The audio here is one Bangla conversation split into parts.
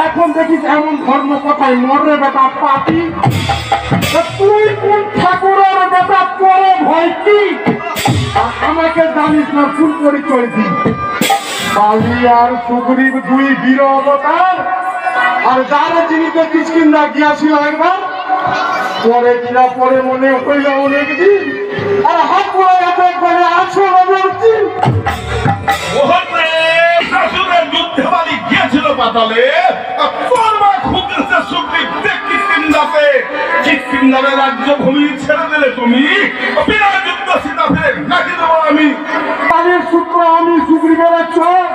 এখন দেখিস এমন ধর্ম কথায় মরে বেটা পাপি, তুই কোন ঠাকুরের বেটা পরে ভয় কি? আমাকে জানিস না ফুল পরিচয় দিই। বালি আর সুগ্রীব দুই বীর অবতার, আর যারা যিনি দেখিস কিনা গিয়াছিল একবার, পরে কিনা পরে মনে হইল অনেক দিন, আর হাত পড়ে একবারে আছো বলছি। পাতালে রাজ্য ভূমি ছেড়ে দিলে তুমি, নাকি দেবো আমি? তাদের সূত্র আমি সুগ্রীবের চোখ।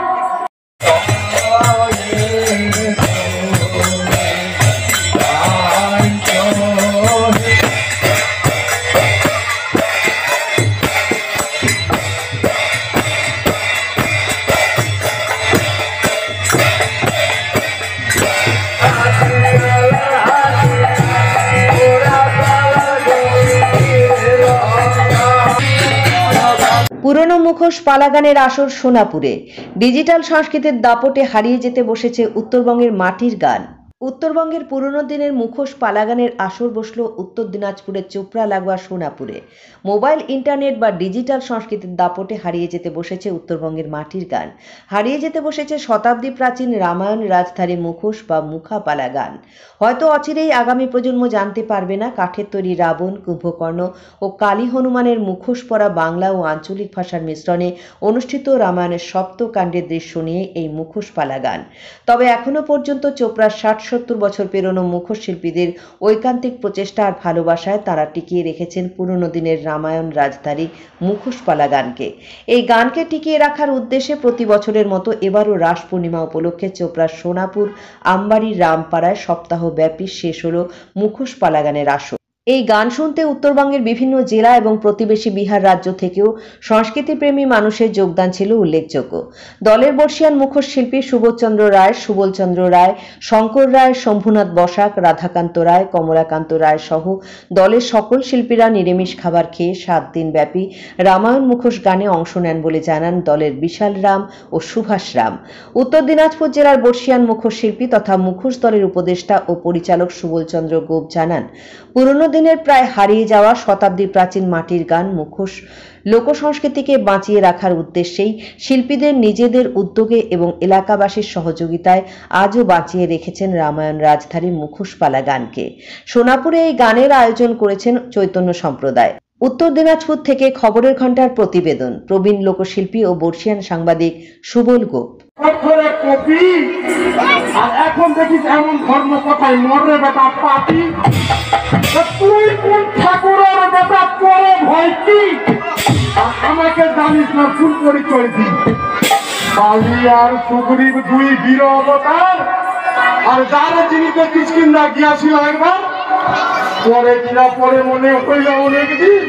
পুরনো মুখোশ পালাগানের আসর সোনাপুরে। ডিজিটাল সংস্কৃতির দাপটে হারিয়ে যেতে বসেছে উত্তরবঙ্গের মাটির গান। উত্তরবঙ্গের পুরনো দিনের মুখোশ পালাগানের আসর বসল উত্তর দিনাজপুরের চোপড়া লাগোয়া সোনাপুরে। মোবাইল, ইন্টারনেট বা ডিজিটাল সংস্কৃতির দাপটে হারিয়ে যেতে বসেছে উত্তরবঙ্গের মাটির গান। হারিয়ে যেতে বসেছে শতাব্দী প্রাচীন রামায়ণ রাজধারী মুখোশ বা মুখা পালা গান। হয়তো অচিরেই আগামী প্রজন্ম জানতে পারবে না কাঠের তৈরি রাবণ, কুম্ভকর্ণ ও কালী হনুমানের মুখোশ পরা বাংলা ও আঞ্চলিক ভাষার মিশ্রণে অনুষ্ঠিত রামায়ণের সপ্তকাণ্ডের দৃশ্য নিয়ে এই মুখোশ পালা গান। তবে এখনো পর্যন্ত চোপড়ার 60-70 বছর পেরোনো মুখোশ শিল্পীদের ঐকান্তিক প্রচেষ্টা আর ভালোবাসায় তারা টিকিয়ে রেখেছেন পুরনো দিনের রামায়ণ রাজধারী মুখোশ পালা গানকে। এই গানকে টিকিয়ে রাখার উদ্দেশ্যে প্রতি বছরের মতো এবারও রাস পূর্ণিমা উপলক্ষে চোপড়ার সোনাপুর আমবাড়ির রামপাড়ায় সপ্তাহব্যাপী শেষ হল মুখোশ পালা গানের আসর। এই গান শুনতে উত্তরবঙ্গের বিভিন্ন জেলা এবং প্রতিবেশী বিহার রাজ্য থেকেও সংস্কৃতিপ্রেমী মানুষের যোগদান ছিল উল্লেখযোগ্য। দলের বর্ষিয়ান মুখোশ শিল্পী সুবোধচন্দ্র রায়, সুবলচন্দ্র রায়, শঙ্কর রায়, শম্ভুনাথ বসাক, রাধাকান্ত রায়, কমলাকান্ত রায় সহ দলের সকল শিল্পীরা নিরামিষ খাবার খেয়ে 7 দিন ব্যাপী রামায়ণ মুখোশ গানে অংশ নেন বলে জানান দলের বিশাল রাম ও সুভাষ রাম। উত্তর দিনাজপুর জেলার বর্ষিয়ান মুখোশ শিল্পী তথা মুখোশ দলের উপদেষ্টা ও পরিচালক সুবলচন্দ্র গোপ জানান, পুরনো দিনের প্রায় হারিয়ে যাওয়া শতাব্দী প্রাচীন মাটির গান মুখোশ লোকসংস্কৃতিকে বাঁচিয়ে রাখার উদ্দেশ্যেই শিল্পীদের নিজেদের উদ্যোগে এবং এলাকাবাসীর সহযোগিতায় আজও বাঁচিয়ে রেখেছেন রামায়ণ রাজধারী মুখোশ পালা গানকে। সোনাপুরে এই গানের আয়োজন করেছেন চৈতন্য সম্প্রদায়। উত্তর দিনাজপুর থেকে খবরের ঘণ্টার প্রতিবেদন, প্রবীণ লোকশিল্পী ও বর্ষিয়ান সাংবাদিক সুবল গোপ। এখন দেখিস এমন ধর্ম কথায় মরে বেটা পাপি, তুই কোন ঠাকুরের বেটা পরে ভয় কি? আমাকে জানিস না ফুল পরিচয় দিই। বালি আর সুগ্রীব দুই বীর অবতার, আর যারা যিনি দেখিস কিনা গিয়াছিল একবার, পরে কিনা পরে মনে হইল অনেক দিন,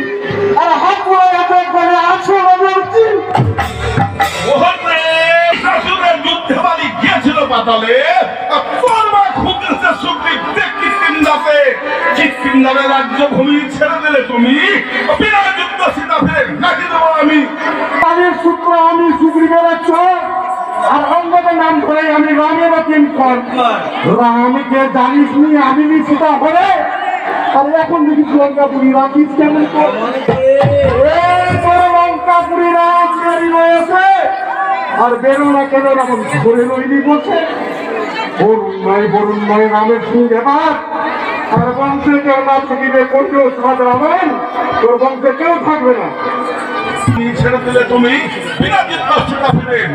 আর হাত পড়ে একবারে আছো বলছি। পাতালে রাজ্য ভূমি ছেড়ে দিলে তুমি, নাকি দেবো আমি? তাদের সূত্র আমি সুগ্রীবের চোখ, আর অঙ্গদের নাম ধরে আমি রামের রামকে জানিস নি আমি সেটা হলে, আর এখন দেখি লঙ্কাপুরি রাখিস কেমন লঙ্কাপুরি রাজগাড়ি রয়েছে, আর বেরো না কেন এরকম ধরে রইলি বলছে। বরুণময় রামের সঙ্গে এবার, আর বংশে কেউ না থাকিবে করলেও সাদ রামেন, তোর বংশে কেউ থাকবে না। ছেড়ে দিলে তুমি,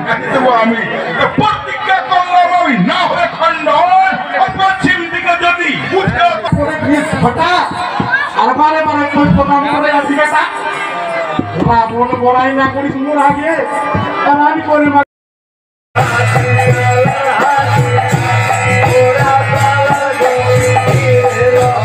নাকি দেবো আমি? প্রতিজ্ঞা করলাম আমি না হয়ে খণ্ডন, পশ্চিম দিকে যদি আর বারে বারে প্রণাম করে আসি বেটা, মন বড়াই না করিস মোর আগে, আমি করে ওরা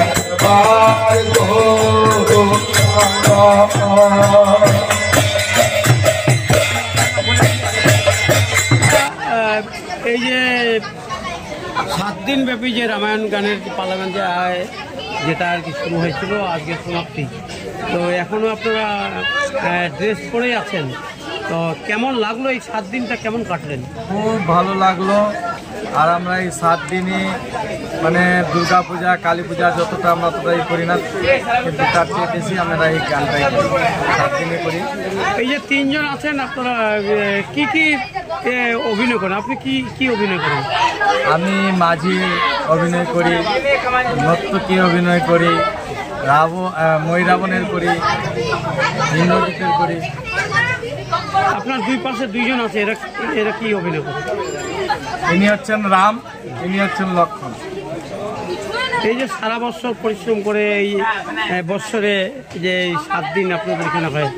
একবার ধরো এই যে 7 দিন ব্যাপী যে রামায়ণ গানের পালাগান যেটা আর কি শুরু হয়েছিল আজকে সমাপ্তি, তো এখনো আপনারা ড্রেস পরেই আছেন, তো কেমন লাগলো এই 7 দিনটা, কেমন কাটলেন? খুব ভালো লাগলো। আর আমরা এই 7 দিনই মানে দুর্গা পূজা কালী পূজা যতটা আমরা ততটাই করি না, কিন্তু তার চেয়ে বেশি আমরা এই গানটাই 7 দিনে করি। এই যে 3 জন আছেন আপনারা কি কি অভিনয় করেন? আপনি কি কি অভিনয় করেন? আমি মাঝি অভিনয় করি, নর্তকী অভিনয় করি, মই রাবণের করি, ইন্দ্রজিতের করি। আপনার দুই পাশে 2 জন আছে, এরা কি অভিনয় করে? ইনি হচ্ছেন রাম, ইনি হচ্ছেন লক্ষ্মণ। এই যে সারা বছর পরিশ্রম করে এই বছরে যে 7 দিন আপনাদের এখানে হয়,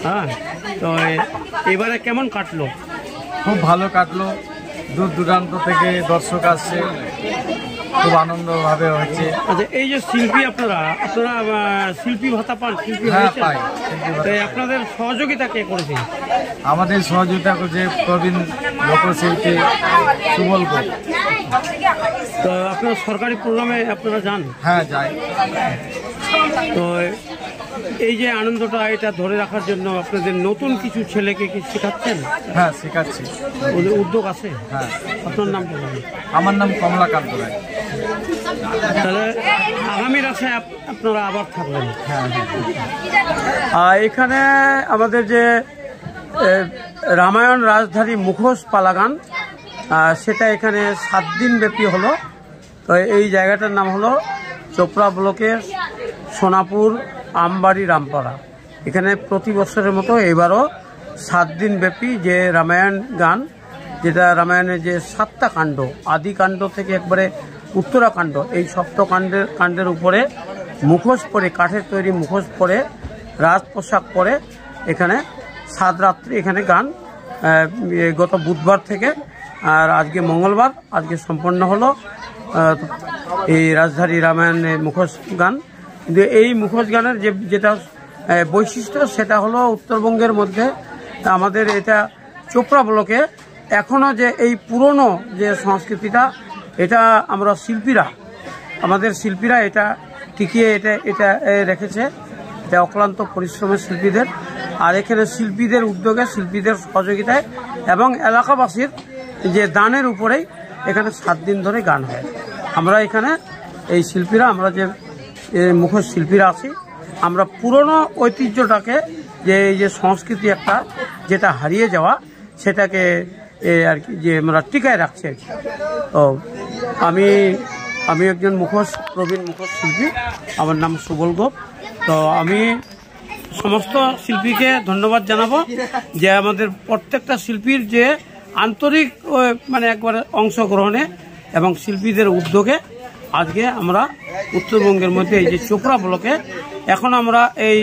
হ্যাঁ, তো এবারে কেমন কাটলো? খুব ভালো কাটলো। দূর দূরান্ত থেকে দর্শক আসছে, খুব আনন্দভাবে হচ্ছে। আচ্ছা, এই যে শিল্পী আপনারা শিল্পী ভাতা পান? শিল্পী হয়েছেন? পাই। তো আপনাদের সহযোগিতা কে করেছে? আমাদের সহযোগিতা করছে প্রবীণ লোকশিল্পী সুবল ঘোষ। তো আপনারা সরকারি প্রোগ্রামে আপনারা যান? হ্যাঁ, যাই। তো এই যে আনন্দটা এটা ধরে রাখার জন্য আপনাদের নতুন কিছু ছেলেকে কি শেখাচ্ছেন? হ্যাঁ, শেখাচ্ছি। ওদের উদ্যোগ আছে? হ্যাঁ। আপনার নাম কি? আমার নাম কমলাকান্ত রায়। তাহলে আগামীর আশায় আপনারা আবার থাকবেন? হ্যাঁ। এখানে আমাদের যে রামায়ণ রাজধানী মুখোশ পালাগান, সেটা এখানে 7 দিন ব্যাপী হলো। তো এই জায়গাটার নাম হলো চোপড়া ব্লকের সোনাপুর আমবাড়ি রামপাড়া। এখানে প্রতি বছরের মতো এবারও 7 দিন ব্যাপী যে রামায়ণ গান, যেটা রামায়ণের যে 7টা কাণ্ড, আদি কাণ্ড থেকে একবারে উত্তরাকাণ্ড, এই কাণ্ডের উপরে মুখোশ পরে, কাঠের তৈরি মুখোশ পরে, রাজ পোশাক পরে এখানে 7 রাত্রি এখানে গান গত বুধবার থেকে আর আজকে মঙ্গলবার আজকে সম্পন্ন হলো এই রাজধানী রামায়ণের মুখোশ গান। কিন্তু এই মুখোশ গানের যেটা বৈশিষ্ট্য সেটা হলো উত্তরবঙ্গের মধ্যে আমাদের এটা চোপড়া ব্লকে এখনও যে এই পুরনো যে সংস্কৃতিটা, এটা আমরা আমাদের শিল্পীরা এটা টিকিয়ে এটা রেখেছে। এটা অক্লান্ত পরিশ্রমের শিল্পীদের, আর এখানে শিল্পীদের উদ্যোগে, শিল্পীদের সহযোগিতায় এবং এলাকাবাসীর যে দানের উপরেই এখানে 7 দিন ধরে গান হয়। আমরা এখানে এই শিল্পীরা, আমরা যে মুখোশ শিল্পীরা আছি, আমরা পুরনো ঐতিহ্যটাকে, যে এই যে সংস্কৃতি একটা যেটা হারিয়ে যাওয়া, সেটাকে আর কি যে আমরা টিকায় রাখছি। তো আমি একজন প্রবীণ মুখোশ শিল্পী, আমার নাম সুবল গোপ। তো আমি সমস্ত শিল্পীকে ধন্যবাদ জানাবো যে আমাদের প্রত্যেকটা শিল্পীর যে আন্তরিক মানে একবার অংশগ্রহণে এবং শিল্পীদের উদ্যোগে আজকে আমরা উত্তরবঙ্গের মধ্যে এই যে চোপড়া ব্লকে এখন আমরা এই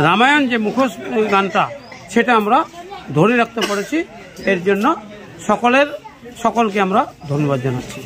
রামায়ণ যে মুখোশ গানটা সেটা আমরা ধরে রাখতে পেরেছি। এর জন্য সকলকে আমরা ধন্যবাদ জানাচ্ছি।